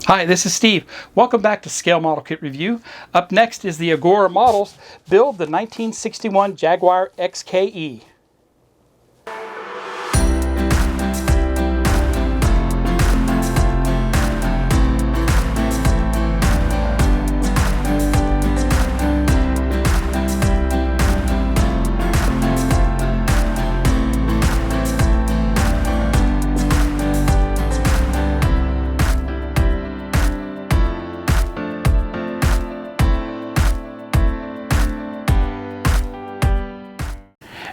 Hi, this is Steve. Welcome back to Scale Model Kit Review. Up next is the Agora models. Build the 1961 Jaguar XKE.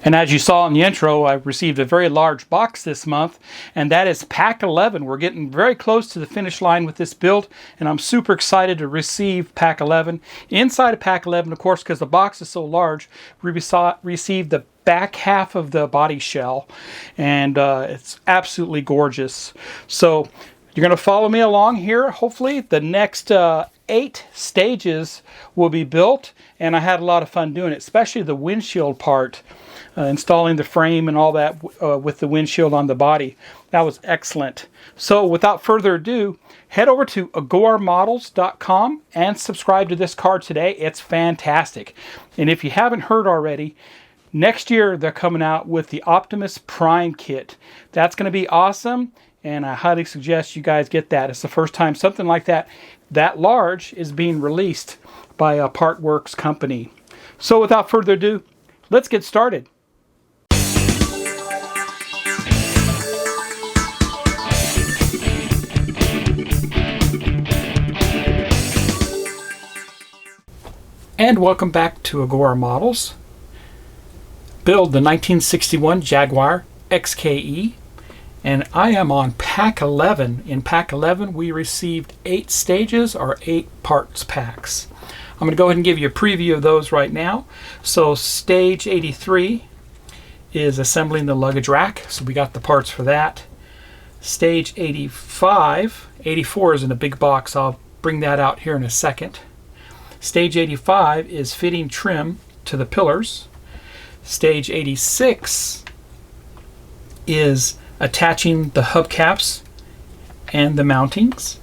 And as you saw in the intro, I received a very large box this month, and that is Pack 11. We're getting very close to the finish line with this build, and I'm super excited to receive Pack 11. Inside of Pack 11, of course, because the box is so large, we received the back half of the body shell, and it's absolutely gorgeous. So you're going to follow me along here. Hopefully the next 8 stages will be built, and I had a lot of fun doing it, especially the windshield part. Installing the frame and all that with the windshield on the body. That was excellent. So without further ado, head over to agoramodels.com and subscribe to this car today. It's fantastic. And if you haven't heard already, next year they're coming out with the Optimus Prime kit. That's going to be awesome, and I highly suggest you guys get that. It's the first time something like that large is being released by a Partworks company. So without further ado, let's get started. And welcome back to Agora Models. Build the 1961 Jaguar XKE, and I am on Pack 11. In Pack 11 we received 8 stages or 8 parts packs. I'm going to go ahead and give you a preview of those right now. So stage 83 is assembling the luggage rack, so we got the parts for that. Stage 84 is in a big box. I'll bring that out here in a second. Stage 85 is fitting trim to the pillars. Stage 86 is attaching the hubcaps and the mountings.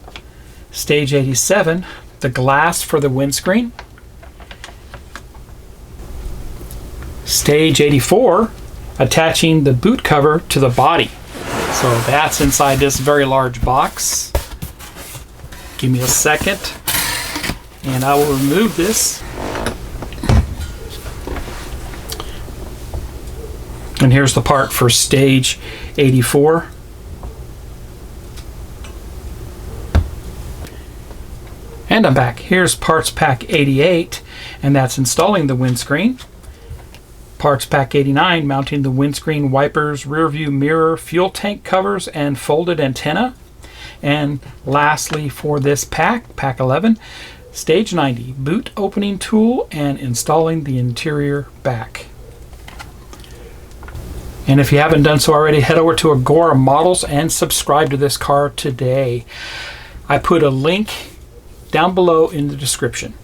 Stage 87, the glass for the windscreen. Stage 84, attaching the boot cover to the body. So that's inside this very large box. Give me a second, and I will remove this. And here's the part for stage 84. And I'm back. Here's parts pack 88, and that's installing the windscreen. Parts pack 89, mounting the windscreen wipers, rear view mirror, fuel tank covers, and folded antenna. And lastly for this pack, pack 11, stage 90, boot opening tool and installing the interior back. And if you haven't done so already, head over to Agora Models and subscribe to this car today. I put a link down below in the description.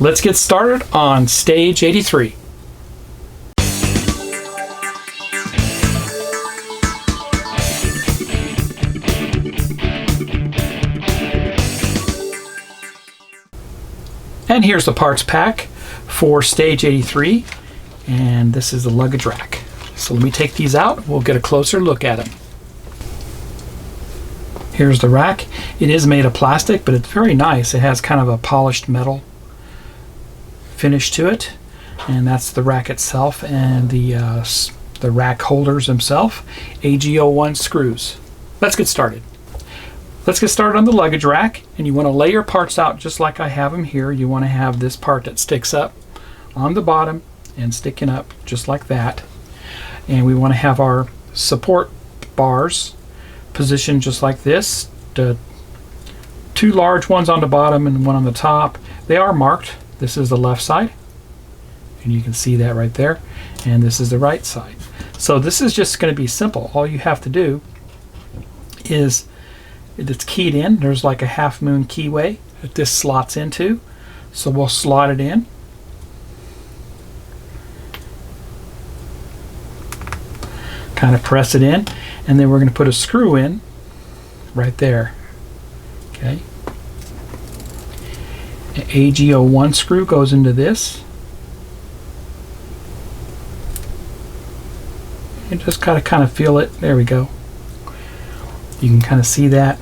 Let's get started on stage 83. And here's the parts pack for stage 83, and this is the luggage rack. So let me take these out. We'll get a closer look at them. Here's the rack. It is made of plastic, but it's very nice. It has kind of a polished metal finish to it, and that's the rack itself and the rack holders themselves. AG01 screws. Let's get started. Let's get started on the luggage rack, and you want to lay your parts out just like I have them here. You want to have this part that sticks up on the bottom and sticking up just like that. And we want to have our support bars positioned just like this. The 2 large ones on the bottom and 1 on the top. They are marked. This is the left side, and you can see that right there. And this is the right side. So this is just going to be simple. All you have to do is, it's keyed in. There's like a half moon keyway that this slots into. So we'll slot it in. Kind of press it in, and then we're going to put a screw in right there. Okay. An AGO1 screw goes into this. You just gotta kind of feel it. There we go. You can kind of see that.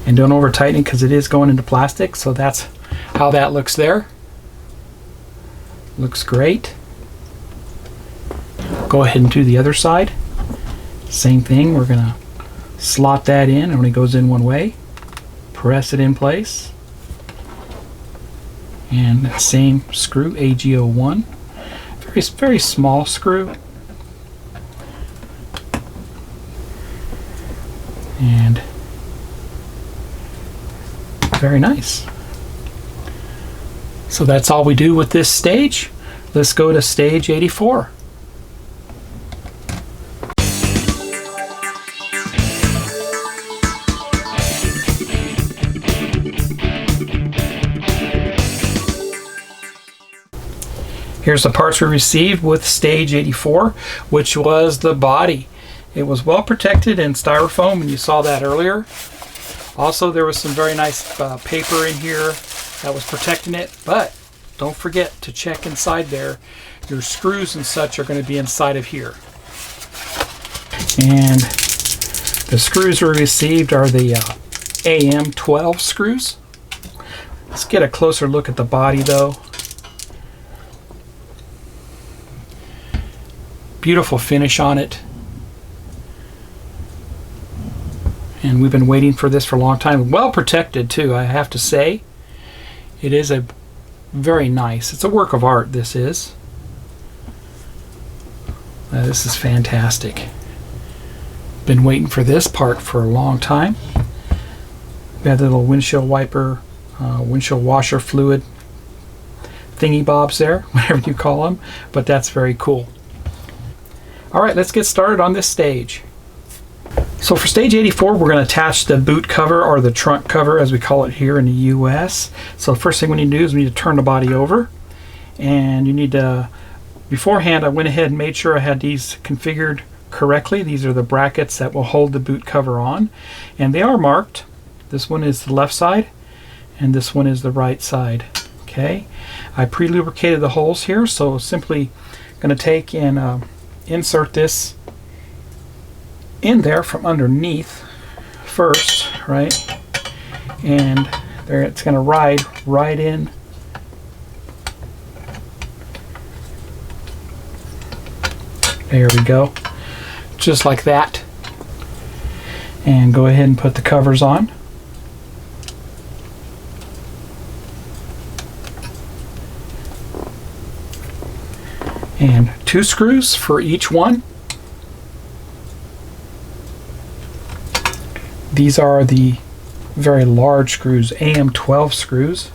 And don't over tighten it because it is going into plastic, so that's how that looks there. Looks great. Go ahead and do the other side. Same thing, we're gonna slot that in. It only goes in one way. Press it in place. And that same screw, AGO1. Very small screw. And very nice. So that's all we do with this stage. Let's go to stage 84. Here's the parts we received with stage 84, which was the body. It was well protected in styrofoam, and you saw that earlier. Also, there was some very nice paper in here that was protecting it, but don't forget to check inside there. Your screws and such are going to be inside of here. And the screws we received are the AM12 screws. Let's get a closer look at the body though. Beautiful finish on it. And we've been waiting for this for a long time. Well protected too, I have to say. It is a very nice, it's a work of art, this is. This is fantastic. Been waiting for this part for a long time. We have the little windshield wiper, windshield washer fluid thingy bobs there, whatever you call them, but that's very cool. Alright, let's get started on this stage. So for stage 84, we're going to attach the boot cover, or the trunk cover as we call it here in the US. So the first thing we need to do is we need to turn the body over. And you need to, beforehand I went ahead and made sure I had these configured correctly. These are the brackets that will hold the boot cover on. And they are marked. This one is the left side and this one is the right side. Okay, I pre-lubricated the holes here, so simply going to take and insert this in there from underneath first, right? And there, it's going to ride right in. There we go, just like that. And go ahead and put the covers on. And 2 screws for each one. These are the very large screws, AM12 screws.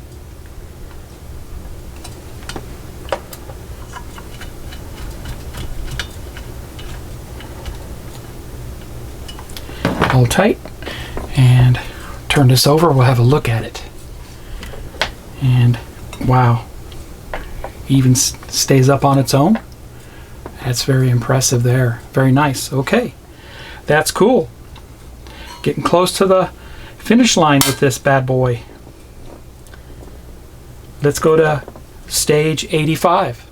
All tight. And turn this over, we'll have a look at it. And wow, even stays up on its own. That's very impressive there. Very nice. Okay, that's cool. Getting close to the finish line with this bad boy. Let's go to stage 85.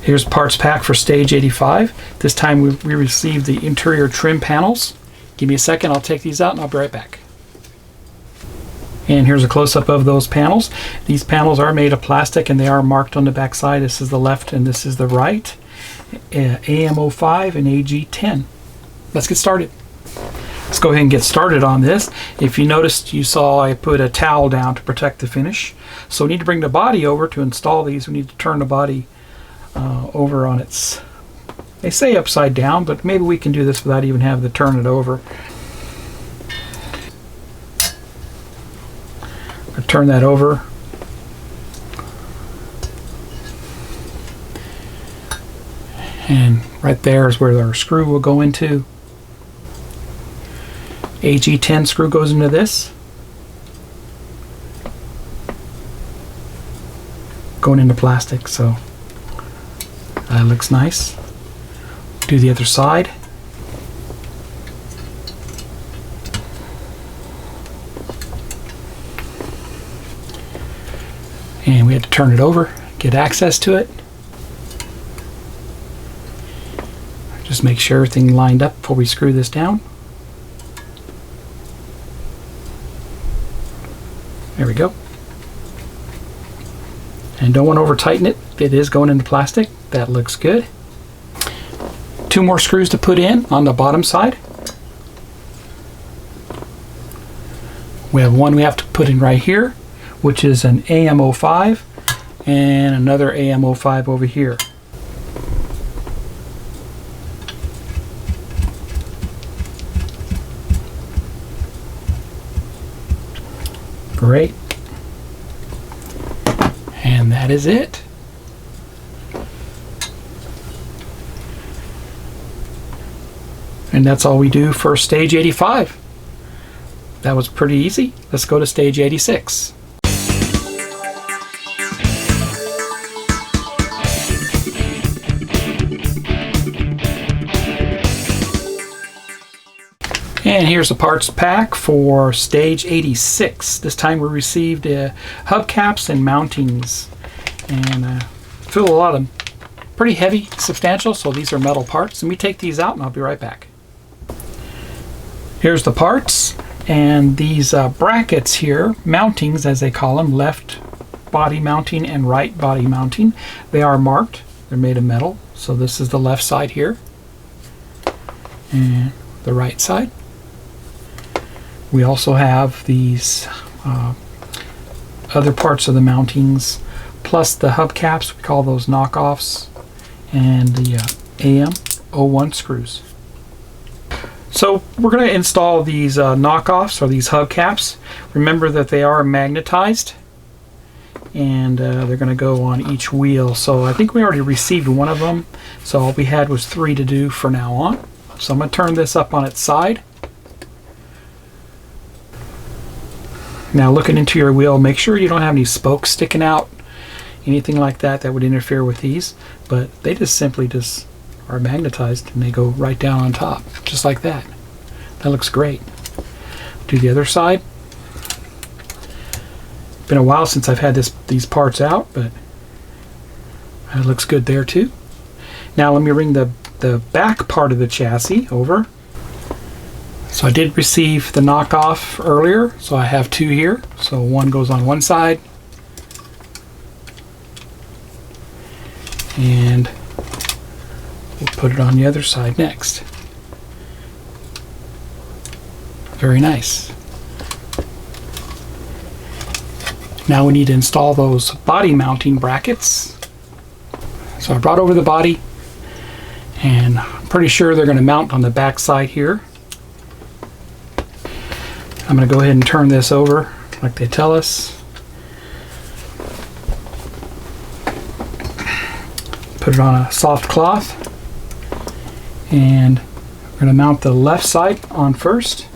Here's parts pack for stage 85. This time we received the interior trim panels. Give me a second, I'll take these out and I'll be right back. And here's a close-up of those panels. These panels are made of plastic and they are marked on the back side. This is the left and this is the right. AM05 and AG10. Let's get started. Let's go ahead and get started on this. If you noticed, you saw I put a towel down to protect the finish. So we need to bring the body over to install these. We need to turn the body over on its, they say upside down, but maybe we can do this without even having to turn it over. Turn that over. And right there is where our screw will go into. AG10 screw goes into this. going into plastic, so that looks nice. Do the other side. And we had to turn it over, get access to it. Just make sure everything lined up before we screw this down. There we go. And don't want to over tighten it. It is going into plastic. That looks good. 2 more screws to put in on the bottom side. We have one we have to put in right here, which is an AM05, and another AM05 over here. Great. And that is it. And that's all we do for stage 85. That was pretty easy. Let's go to stage 86. And here's the parts pack for stage 86. This time we received hubcaps and mountings, and feel a lot of pretty heavy, substantial, so these are metal parts. Let me take these out and I'll be right back. Here's the parts, and these brackets here, mountings as they call them, left body mounting and right body mounting, they are marked. They're made of metal, so this is the left side here and the right side. We also have these other parts of the mountings, plus the hubcaps, we call those knockoffs, and the AM01 screws. So we're going to install these knockoffs, or these hubcaps. Remember that they are magnetized, and they're going to go on each wheel. So I think we already received one of them, so all we had was 3 to do for now on. So I'm going to turn this up on its side. Now, looking into your wheel, make sure you don't have any spokes sticking out, anything like that that would interfere with these, but they just simply are magnetized and they go right down on top, just like that. That looks great. Do the other side. Been a while since I've had these parts out, but it looks good there too. Now let me bring the back part of the chassis over. So I did receive the knockoff earlier, so I have 2 here. So one goes on one side, and we'll put it on the other side next. Very nice. Now we need to install those body mounting brackets. So I brought over the body, and I'm pretty sure they're going to mount on the back side here. I'm going to go ahead and turn this over like they tell us. Put it on a soft cloth, and we're going to mount the left side on first.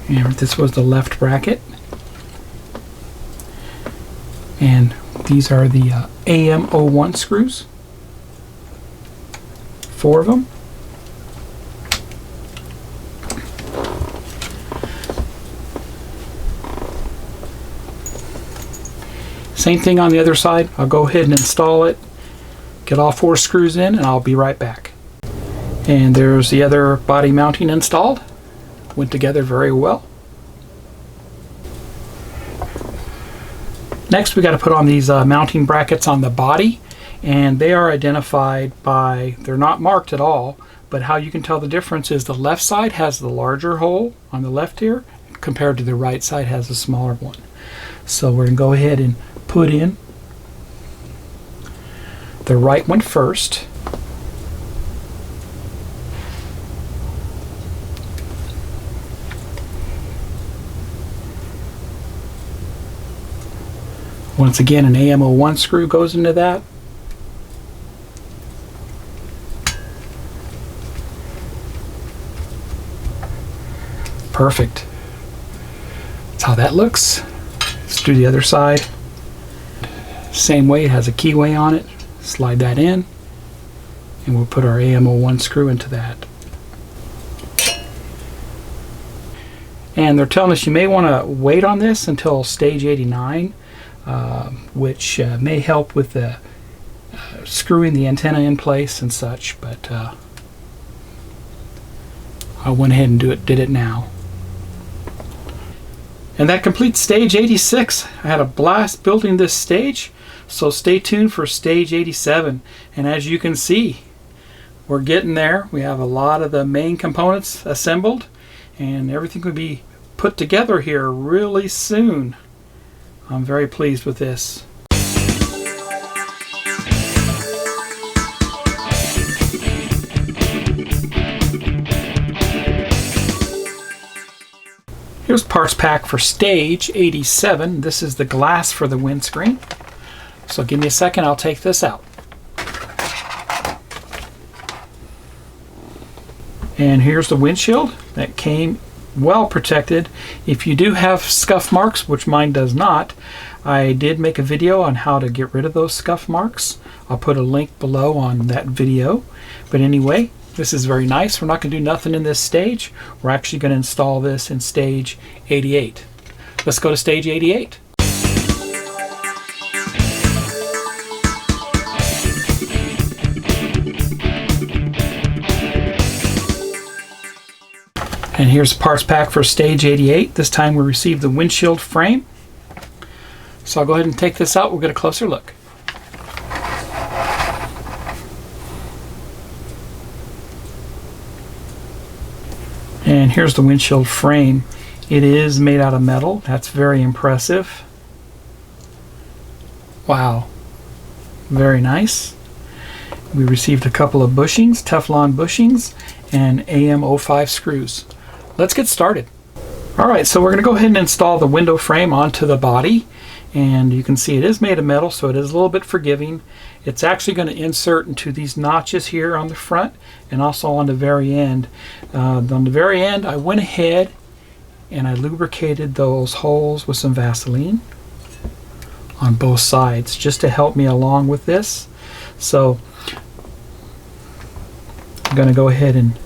And this was the left bracket, and these are the AM01 screws, 4 of them. Same thing on the other side. I'll go ahead and install it, get all 4 screws in, and I'll be right back. And there's the other body mounting installed. Went together very well. Next, we got to put on these mounting brackets on the body, and they are identified by, they're not marked at all, but how you can tell the difference is the left side has the larger hole on the left here compared to the right side has a smaller one. So we're going to go ahead and put in the right one first. Once again, an AM01 screw goes into that. Perfect. That's how that looks. Let's do the other side. Same way, it has a keyway on it. Slide that in, and we'll put our AM01 screw into that. And they're telling us you may want to wait on this until stage 89, which may help with the screwing the antenna in place and such, but I went ahead and did it now. And that completes stage 86. I had a blast building this stage, so stay tuned for stage 87. And as you can see, we're getting there. We have a lot of the main components assembled, and everything will be put together here really soon. I'm very pleased with this. Here's parts pack for stage 87. This is the glass for the windscreen. So give me a second, I'll take this out. And here's the windshield that came well protected. If you do have scuff marks, which mine does not, I did make a video on how to get rid of those scuff marks. I'll put a link below on that video. But anyway, this is very nice. We're not going to do nothing in this stage. We're actually going to install this in stage 88. Let's go to stage 88. And here's the parts pack for stage 88. This time we received the windshield frame. So I'll go ahead and take this out. We'll get a closer look. And here's the windshield frame. It is made out of metal. That's very impressive. Wow. Very nice. We received a couple of bushings, Teflon bushings, and AM05 screws. Let's get started. Alright, so we're going to go ahead and install the window frame onto the body. And you can see it is made of metal, so it is a little bit forgiving. It's actually going to insert into these notches here on the front and also on the very end. On the very end, I went ahead and I lubricated those holes with some Vaseline on both sides just to help me along with this. So I'm going to go ahead and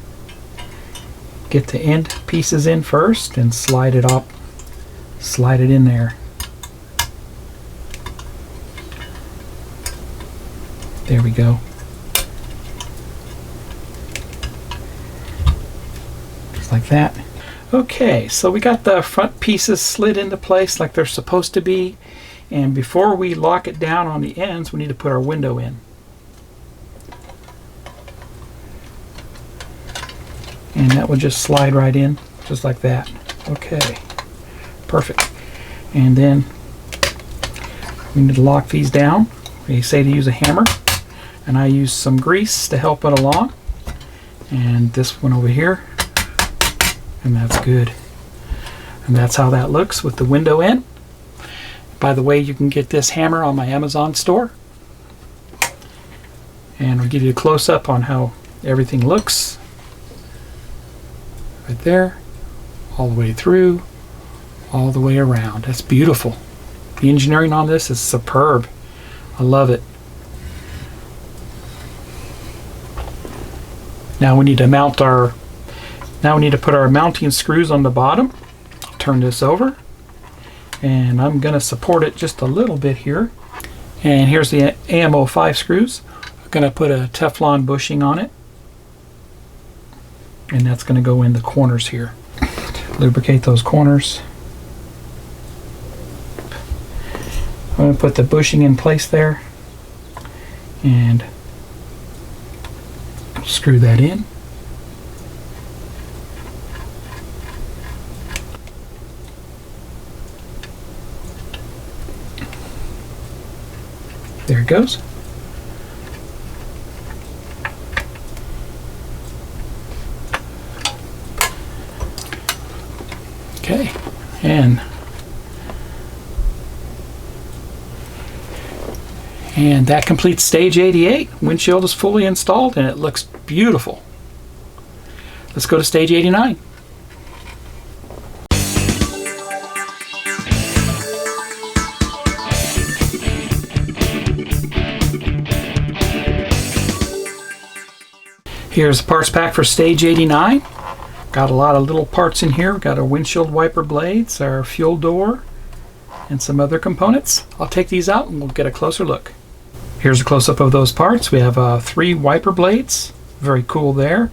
get the end pieces in first and slide it up, slide it in there. There we go. Just like that. Okay, so we got the front pieces slid into place like they're supposed to be. And before we lock it down on the ends, we need to put our window in. And that will just slide right in, just like that. Okay, perfect. And then we need to lock these down. They say to use a hammer, and I use some grease to help it along. And this one over here, and that's good. And that's how that looks with the window in. By the way, you can get this hammer on my Amazon store. And I'll give you a close-up on how everything looks. Right there, all the way through, all the way around. That's beautiful. The engineering on this is superb. I love it. Now we need to mount our, now we need to put our mounting screws on the bottom. Turn this over, and I'm going to support it just a little bit here. And here's the AM05 screws. I'm going to put a Teflon bushing on it, and that's going to go in the corners here. Lubricate those corners. I'm going to put the bushing in place there and screw that in. There it goes. Okay, and And that completes stage 88. Windshield is fully installed and it looks beautiful. Let's go to stage 89. Here's the parts pack for stage 89. Got a lot of little parts in here. We've got our windshield wiper blades, our fuel door, and some other components. I'll take these out and we'll get a closer look. Here's a close-up of those parts. We have 3 wiper blades. Very cool there.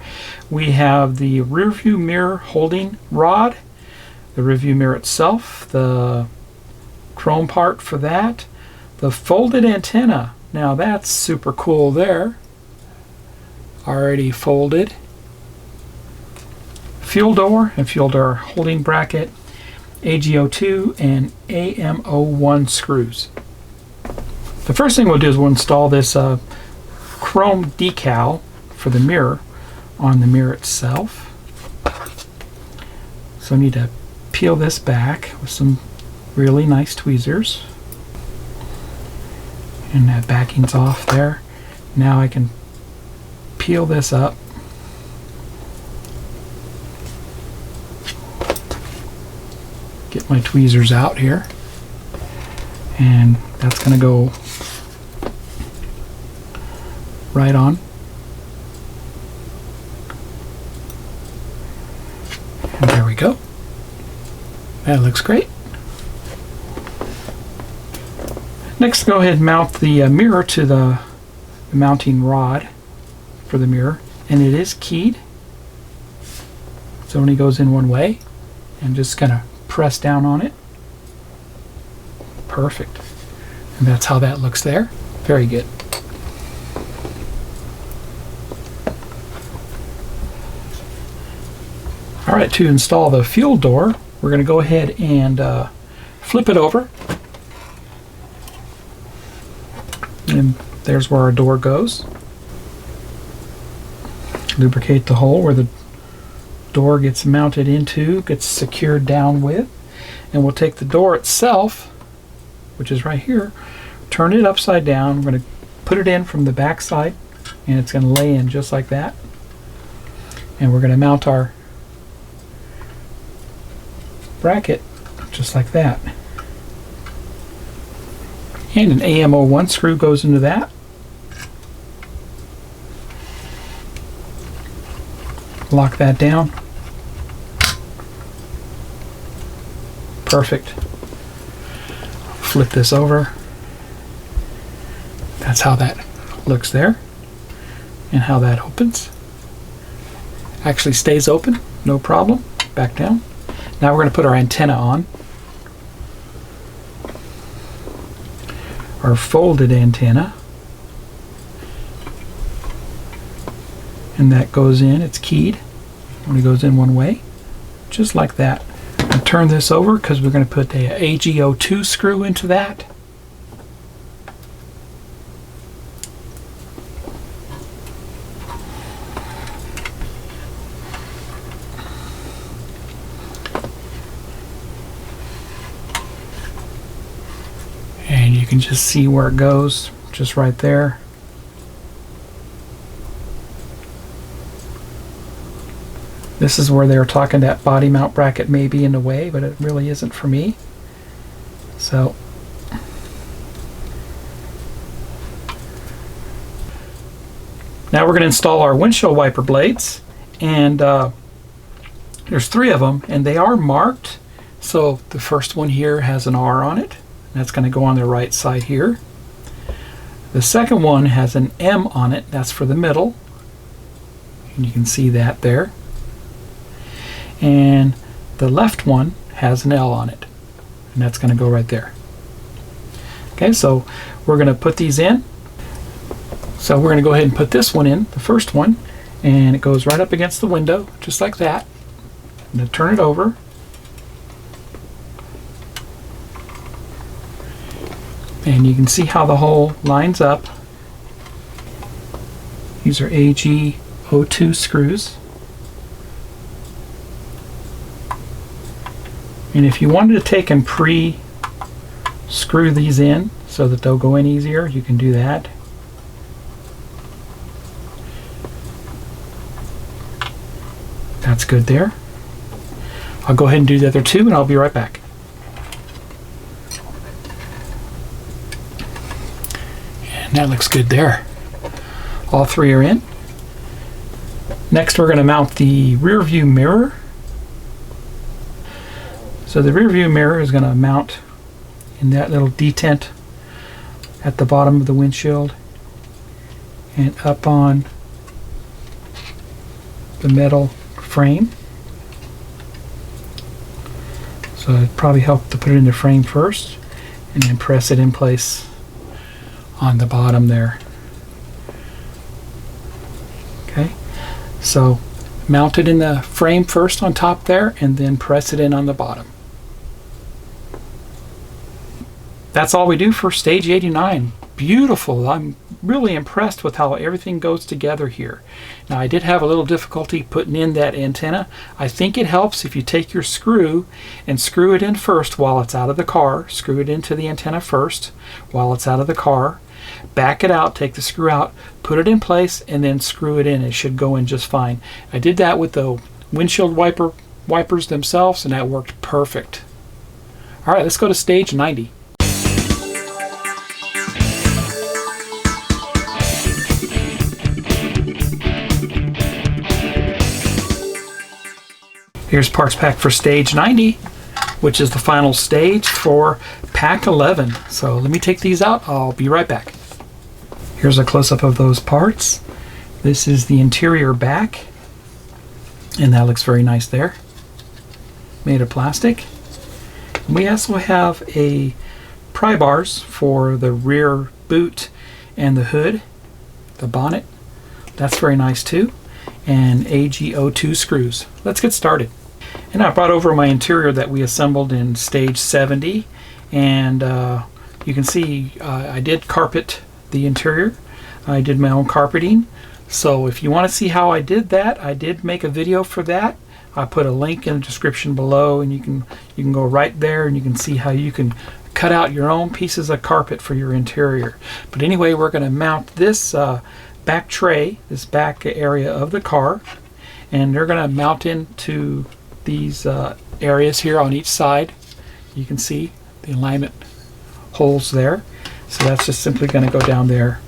We have the rear view mirror holding rod, the rear view mirror itself, the chrome part for that, the folded antenna. Now that's super cool there. Already folded. Fuel door and fuel door holding bracket, AGO2 and AM01 screws. The first thing we'll do is we'll install this chrome decal for the mirror on the mirror itself. So I need to peel this back with some really nice tweezers. And that backing's off there. Now I can peel this up. Get my tweezers out here. And that's going to go right on. And there we go. That looks great. Next, go ahead and mount the mirror to the mounting rod for the mirror, and it is keyed, so it only goes in one way, and just kind of press down on it. Perfect. And that's how that looks there. Very good. Alright, to install the fuel door, we're going to go ahead and flip it over, and there's where our door goes. Lubricate the hole where the door gets mounted into, gets secured down with, and we'll take the door itself, which is right here, turn it upside down. We're going to put it in from the back side, and it's going to lay in just like that. And we're going to mount our bracket just like that. And an AM01 screw goes into that. Lock that down. Perfect. Flip this over. That's how that looks there, and how that opens. Actually stays open, no problem. Back down. Now we're going to put our antenna on. Our folded antenna. And that goes in, it's keyed. Only goes in one way, just like that. And turn this over because we're going to put a AGO2 screw into that. And you can just see where it goes, just right there. This is where they were talking that body mount bracket may be in the way, but it really isn't for me. So now we're going to install our windshield wiper blades, and there's 3 of them, and they are marked. So the first one here has an R on it. That's going to go on the right side here. The second one has an M on it. That's for the middle, and you can see that there. And the left one has an L on it, and that's going to go right there. Okay, so we're going to put these in. So we're going to go ahead and put this one in, the first one, and it goes right up against the window, just like that. I'm going to turn it over. And you can see how the hole lines up. These are AGO2 screws. And if you wanted to take and pre-screw these in, so that they'll go in easier. You can do that. That's good there. I'll go ahead and do the other two and I'll be right back. And that looks good there. All three are in. Next we're going to mount the rear view mirror. So the rear view mirror is going to mount in that little detent at the bottom of the windshield and up on the metal frame. So it'd probably help to put it in the frame first and then press it in place on the bottom there. Okay, so mount it in the frame first on top there and then press it in on the bottom. That's all we do for stage 89. Beautiful. I'm really impressed with how everything goes together here. Now I did have a little difficulty putting in that antenna. I think it helps if you take your screw and screw it in first while it's out of the car. Screw it into the antenna first while it's out of the car. Back it out, take the screw out, put it in place, and then screw it in. It should go in just fine. I did that with the windshield wipers themselves, and that worked perfect. All right, let's go to stage 90. Here's parts pack for stage 90, which is the final stage for pack 11. So let me take these out. I'll be right back. Here's a close-up of those parts. This is the interior back, and that looks very nice there. Made of plastic. And we also have a pry bars for the rear boot and the hood, the bonnet. That's very nice too. And AGO2 screws. Let's get started. And I brought over my interior that we assembled in stage 70, and you can see I did carpet the interior. I did my own carpeting. So if you want to see how I did that, I did make a video for that. I put a link in the description below, and you can go right there and you can see how you can cut out your own pieces of carpet for your interior. But anyway, we're going to mount this back tray, this back area of the car, and they're going to mount into these areas here on each side. You can see the alignment holes there. So that's just simply going to go down there.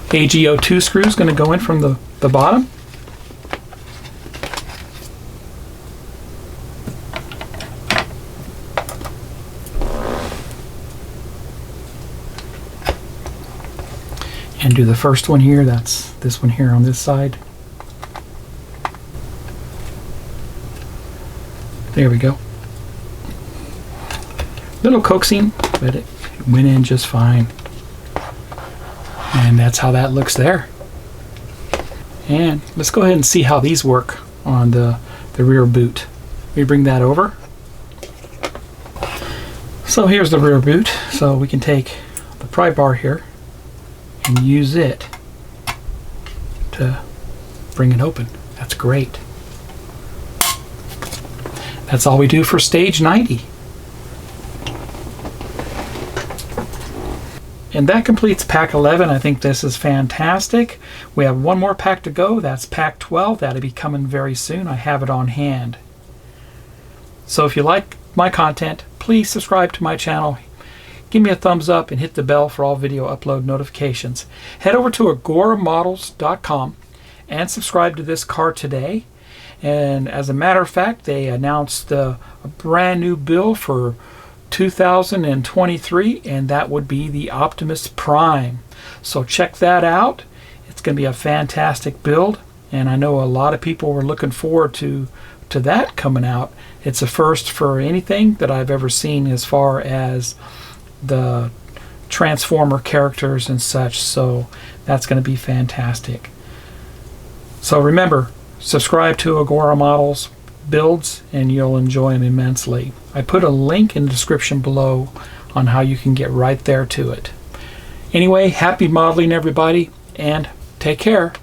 AGO2 screw is going to go in from the bottom. And do the first one here. That's this one here on this side. There we go. Little coaxing, but it went in just fine. And that's how that looks there. And let's go ahead and see how these work on the rear boot. Let me bring that over. So here's the rear boot. So we can take the pry bar here and use it to bring it open. That's great. That's all we do for stage 90. And that completes pack 11. I think this is fantastic. We have one more pack to go. That's pack 12. That'll be coming very soon. I have it on hand. So if you like my content, please subscribe to my channel. Give me a thumbs up and hit the bell for all video upload notifications. Head over to agoramodels.com and subscribe to this car today. And as a matter of fact, they announced a brand new build for 2023, and that would be the Optimus Prime. So check that out. It's going to be a fantastic build, and I know a lot of people were looking forward to that coming out. It's a first for anything that I've ever seen as far as the Transformer characters and such, so that's going to be fantastic. So remember, subscribe to Agora Models builds and you'll enjoy them immensely. I put a link in the description below on how you can get right there to it. Anyway, happy modeling everybody, and take care.